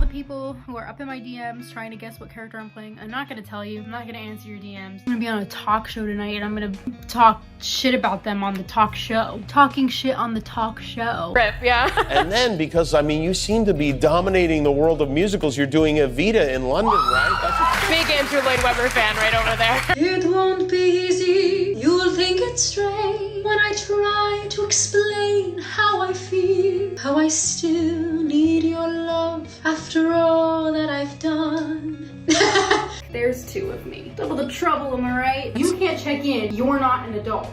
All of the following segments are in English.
the people who are up in my DMs trying to guess what character I'm playing. I'm not gonna tell you. I'm not gonna answer your DMs. I'm gonna be on a talk show tonight and I'm gonna talk shit about them on the talk show. Talking shit on the talk show. Rip, yeah. And then, because, I mean, you seem to be dominating the world of musicals. You're doing Evita in London, right? That's Big Andrew Lloyd Webber fan right over there. It won't be easy, you'll think it's strange when I try to explain how I feel, how I still need your love after all that I've done. There's two of me. Double the trouble, am I right? You can't check in. You're not an adult.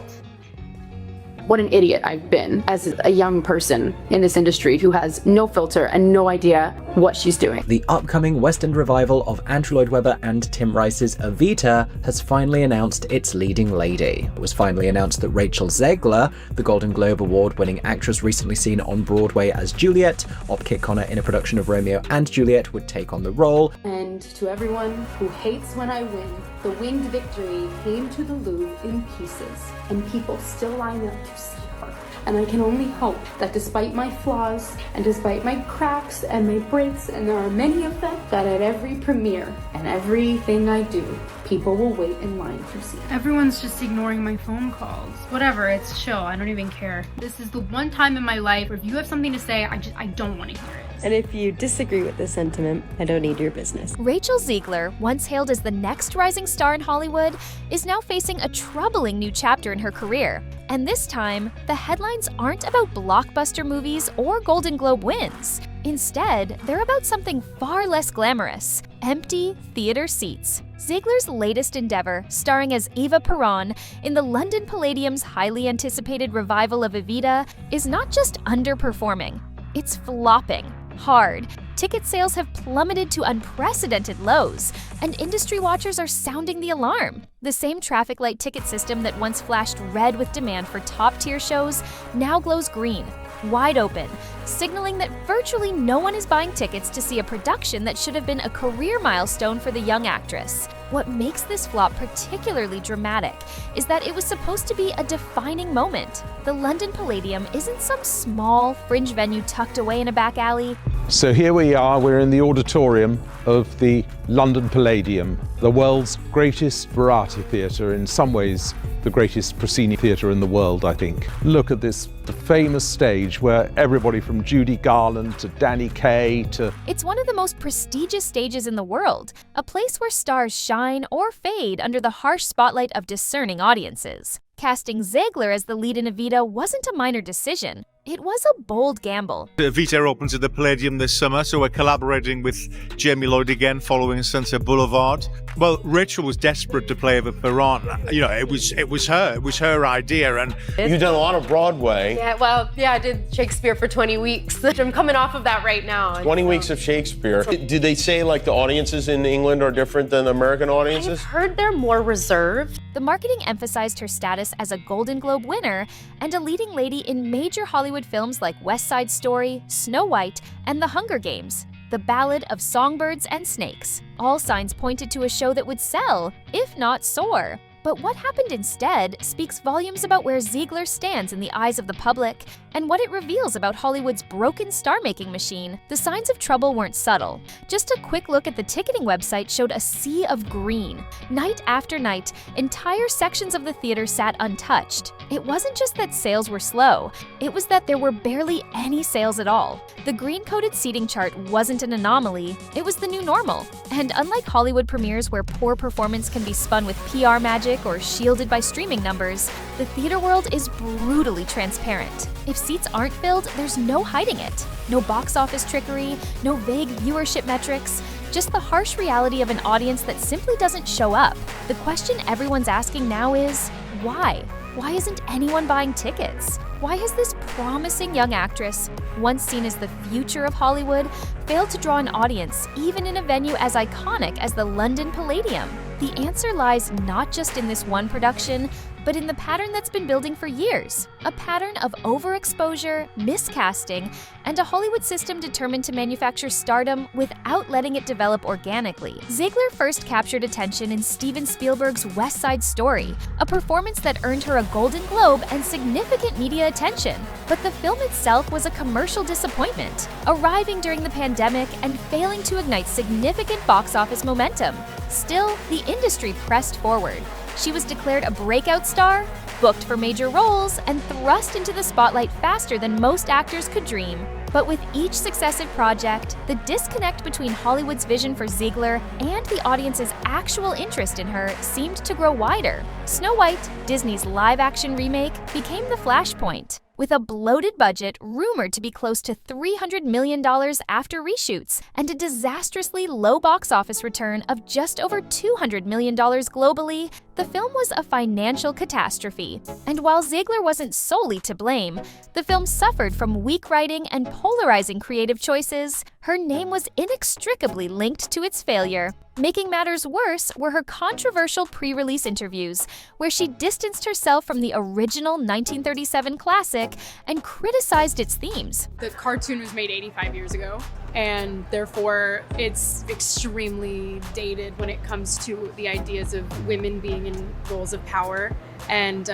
What an idiot I've been as a young person in this industry who has no filter and no idea what she's doing. The upcoming West End revival of Andrew Lloyd Webber and Tim Rice's Evita has finally announced its leading lady. It was finally announced that Rachel Zegler, the Golden Globe Award-winning actress recently seen on Broadway as Juliet, op Kit Connor in a production of Romeo and Juliet, would take on the role. And to everyone who hates when I win, the winged victory came to the Louvre in pieces, and people still line up to see her. And I can only hope that despite my flaws, and despite my cracks and my breaks, and there are many of them, that at every premiere and everything I do, people will wait in line to see. Everyone's just ignoring my phone calls. Whatever, it's chill. I don't even care. This is the one time in my life where if you have something to say, I don't want to hear it. And if you disagree with this sentiment, I don't need your business. Rachel Zegler, once hailed as the next rising star in Hollywood, is now facing a troubling new chapter in her career. And this time, the headlines aren't about blockbuster movies or Golden Globe wins. Instead, they're about something far less glamorous: empty theater seats. Zegler's latest endeavor, starring as Eva Perón in the London Palladium's highly anticipated revival of Evita, is not just underperforming, it's flopping hard. Ticket sales have plummeted to unprecedented lows, and industry watchers are sounding the alarm. The same traffic light ticket system that once flashed red with demand for top-tier shows now glows green, wide open, signaling that virtually no one is buying tickets to see a production that should have been a career milestone for the young actress. What makes this flop particularly dramatic is that it was supposed to be a defining moment. The London Palladium isn't some small, fringe venue tucked away in a back alley. So here we are, we're in the auditorium of the London Palladium, the world's greatest variety theatre, in some ways the greatest proscenium theatre in the world, I think. Look at this famous stage where everybody from Judy Garland to Danny Kaye to... It's one of the most prestigious stages in the world, a place where stars shine or fade under the harsh spotlight of discerning audiences. Casting Zegler as the lead in Evita wasn't a minor decision. It was a bold gamble. Evita opens at the Palladium this summer, so we're collaborating with Jamie Lloyd again following Sunset Boulevard. Well, Rachel was desperate to play Eva Perón. You know, it was her idea. And You've done a lot of Broadway. Yeah, I did Shakespeare for 20 weeks. I'm coming off of that right now. 20 weeks of Shakespeare. Did they say, like, the audiences in England are different than American audiences? I've heard they're more reserved. The marketing emphasized her status as a Golden Globe winner and a leading lady in major Hollywood films like West Side Story, Snow White, and The Hunger Games, The Ballad of Songbirds and Snakes. All signs pointed to a show that would sell, if not soar. But what happened instead speaks volumes about where Zegler stands in the eyes of the public and what it reveals about Hollywood's broken star-making machine. The signs of trouble weren't subtle. Just a quick look at the ticketing website showed a sea of green. Night after night, entire sections of the theater sat untouched. It wasn't just that sales were slow, it was that there were barely any sales at all. The green-coded seating chart wasn't an anomaly, it was the new normal. And unlike Hollywood premieres where poor performance can be spun with PR magic or shielded by streaming numbers, the theater world is brutally transparent. If seats aren't filled, there's no hiding it. No box office trickery, no vague viewership metrics, just the harsh reality of an audience that simply doesn't show up. The question everyone's asking now is, why? Why isn't anyone buying tickets? Why has this promising young actress, once seen as the future of Hollywood, failed to draw an audience even in a venue as iconic as the London Palladium? The answer lies not just in this one production, but in the pattern that's been building for years, a pattern of overexposure, miscasting, and a Hollywood system determined to manufacture stardom without letting it develop organically. Zegler first captured attention in Steven Spielberg's West Side Story, a performance that earned her a Golden Globe and significant media attention. But the film itself was a commercial disappointment, arriving during the pandemic and failing to ignite significant box office momentum. Still, the industry pressed forward. She was declared a breakout star, booked for major roles, and thrust into the spotlight faster than most actors could dream. But with each successive project, the disconnect between Hollywood's vision for Zegler and the audience's actual interest in her seemed to grow wider. Snow White, Disney's live-action remake, became the flashpoint. With a bloated budget rumored to be close to $300 million after reshoots, and a disastrously low box office return of just over $200 million globally, the film was a financial catastrophe. And while Zegler wasn't solely to blame, the film suffered from weak writing and polarizing creative choices. Her name was inextricably linked to its failure. Making matters worse were her controversial pre-release interviews, where she distanced herself from the original 1937 classic and criticized its themes. The cartoon was made 85 years ago, and therefore it's extremely dated when it comes to the ideas of women being in roles of power and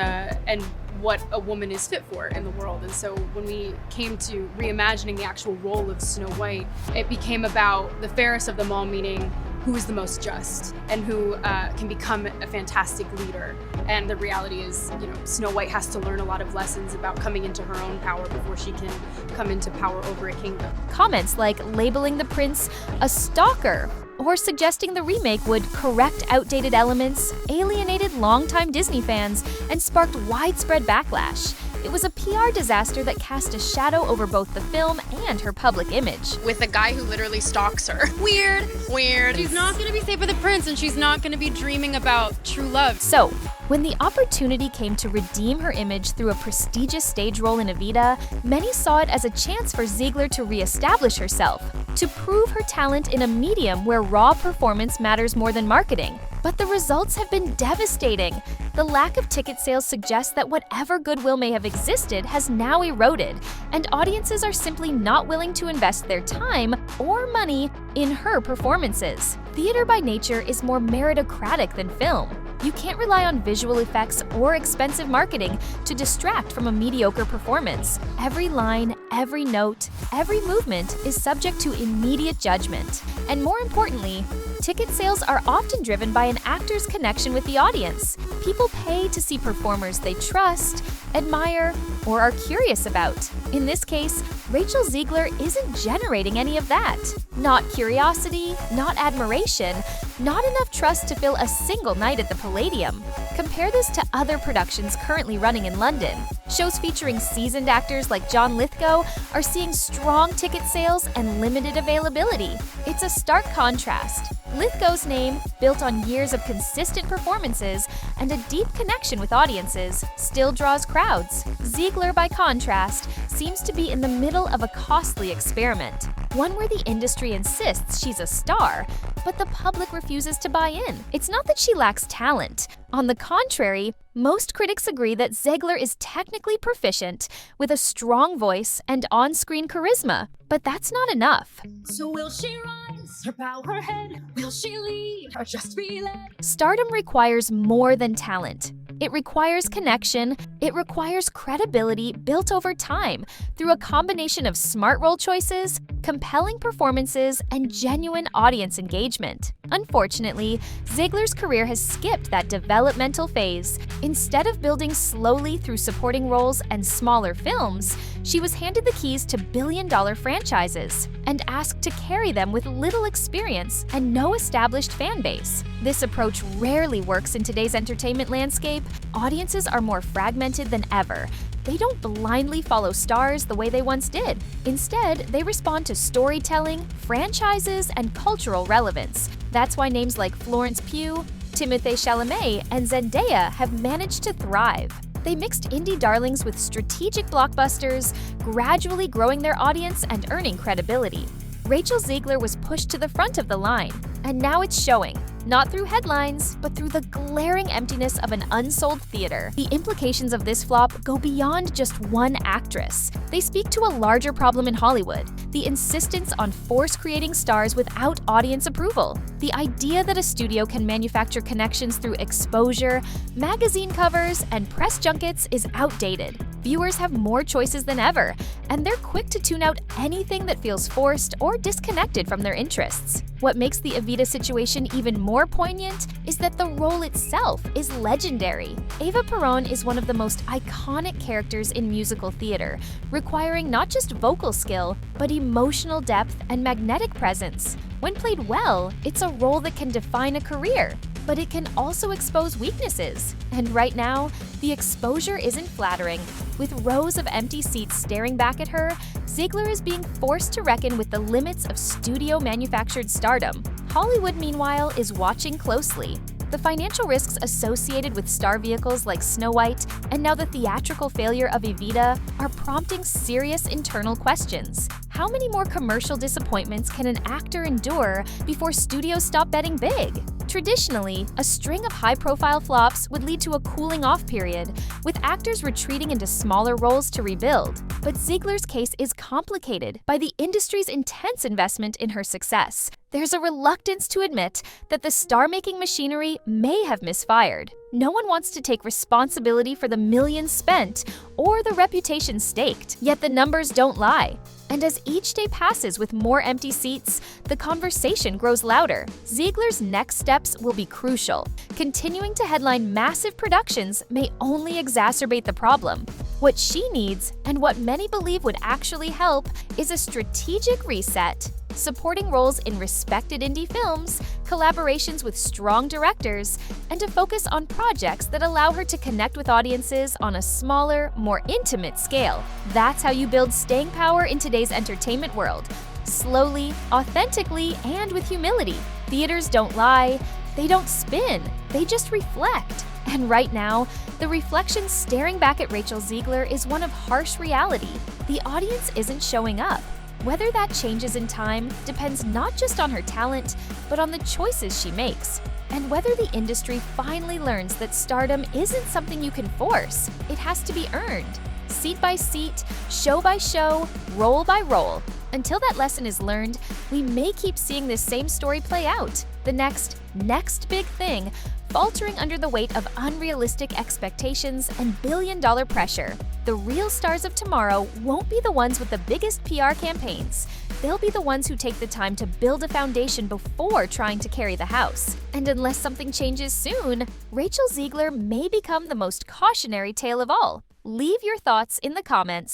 what a woman is fit for in the world. And so when we came to reimagining the actual role of Snow White, it became about the fairest of them all, meaning who is the most just and who can become a fantastic leader. And the reality is, Snow White has to learn a lot of lessons about coming into her own power before she can come into power over a kingdom. Comments like labeling the prince a stalker or suggesting the remake would correct outdated elements alienated longtime Disney fans and sparked widespread backlash. It was a PR disaster that cast a shadow over both the film and her public image. With a guy who literally stalks her. Weird. She's not gonna be safe with the prince, and she's not gonna be dreaming about true love. So, when the opportunity came to redeem her image through a prestigious stage role in Evita, many saw it as a chance for Zegler to reestablish herself, to prove her talent in a medium where raw performance matters more than marketing. But the results have been devastating. The lack of ticket sales suggests that whatever goodwill may have existed has now eroded, and audiences are simply not willing to invest their time or money in her performances. Theater by nature is more meritocratic than film. You can't rely on visual effects or expensive marketing to distract from a mediocre performance. Every line, every note, every movement is subject to immediate judgment. And more importantly, ticket sales are often driven by an actor's connection with the audience. People pay to see performers they trust, admire, or are curious about. In this case, Rachel Zegler isn't generating any of that. Not curiosity, not admiration, not enough trust to fill a single night at the Palladium. Compare this to other productions currently running in London. Shows featuring seasoned actors like John Lithgow are seeing strong ticket sales and limited availability. It's a stark contrast. Lithgow's name, built on years of consistent performances and a deep connection with audiences, still draws crowds. Zegler, by contrast, seems to be in the middle of a costly experiment, one where the industry insists she's a star, but the public refuses to buy in. It's not that she lacks talent. On the contrary, most critics agree that Zegler is technically proficient, with a strong voice and on-screen charisma. But that's not enough. So will she rise or bow her head? Will she lead or just be led? Stardom requires more than talent. It requires connection. It requires credibility built over time through a combination of smart role choices, compelling performances, and genuine audience engagement. Unfortunately, Zegler's career has skipped that developmental phase. Instead of building slowly through supporting roles and smaller films, she was handed the keys to billion-dollar franchises and asked to carry them with little experience and no established fan base. This approach rarely works in today's entertainment landscape. Audiences are more fragmented than ever. They don't blindly follow stars the way they once did. Instead, they respond to storytelling, franchises, and cultural relevance. That's why names like Florence Pugh, Timothée Chalamet, and Zendaya have managed to thrive. They mixed indie darlings with strategic blockbusters, gradually growing their audience and earning credibility. Rachel Zegler was pushed to the front of the line, and now it's showing. Not through headlines, but through the glaring emptiness of an unsold theater. The implications of this flop go beyond just one actress. They speak to a larger problem in Hollywood: the insistence on force-creating stars without audience approval. The idea that a studio can manufacture connections through exposure, magazine covers, and press junkets is outdated. Viewers have more choices than ever, and they're quick to tune out anything that feels forced or disconnected from their interests. What makes the Evita situation even more poignant is that the role itself is legendary. Eva Perón is one of the most iconic characters in musical theater, requiring not just vocal skill, but emotional depth and magnetic presence. When played well, it's a role that can define a career, but it can also expose weaknesses. And right now, the exposure isn't flattering. With rows of empty seats staring back at her, Zegler is being forced to reckon with the limits of studio-manufactured stardom. Hollywood, meanwhile, is watching closely. The financial risks associated with star vehicles like Snow White and now the theatrical failure of Evita are prompting serious internal questions. How many more commercial disappointments can an actor endure before studios stop betting big? Traditionally, a string of high-profile flops would lead to a cooling-off period, with actors retreating into smaller roles to rebuild. But Zegler's case is complicated by the industry's intense investment in her success. There's a reluctance to admit that the star-making machinery may have misfired. No one wants to take responsibility for the millions spent or the reputation staked, yet the numbers don't lie. And as each day passes with more empty seats, the conversation grows louder. Zegler's next steps will be crucial. Continuing to headline massive productions may only exacerbate the problem. What she needs, and what many believe would actually help, is a strategic reset. Supporting roles in respected indie films, collaborations with strong directors, and a focus on projects that allow her to connect with audiences on a smaller, more intimate scale. That's how you build staying power in today's entertainment world. Slowly, authentically, and with humility. Theaters don't lie, they don't spin, they just reflect. And right now, the reflection staring back at Rachel Zegler is one of harsh reality. The audience isn't showing up. Whether that changes in time depends not just on her talent, but on the choices she makes. And whether the industry finally learns that stardom isn't something you can force, it has to be earned. Seat by seat, show by show, role by role. Until that lesson is learned, we may keep seeing this same story play out. The next big thing, faltering under the weight of unrealistic expectations and billion-dollar pressure. The real stars of tomorrow won't be the ones with the biggest PR campaigns. They'll be the ones who take the time to build a foundation before trying to carry the house. And unless something changes soon, Rachel Zegler may become the most cautionary tale of all. Leave your thoughts in the comments.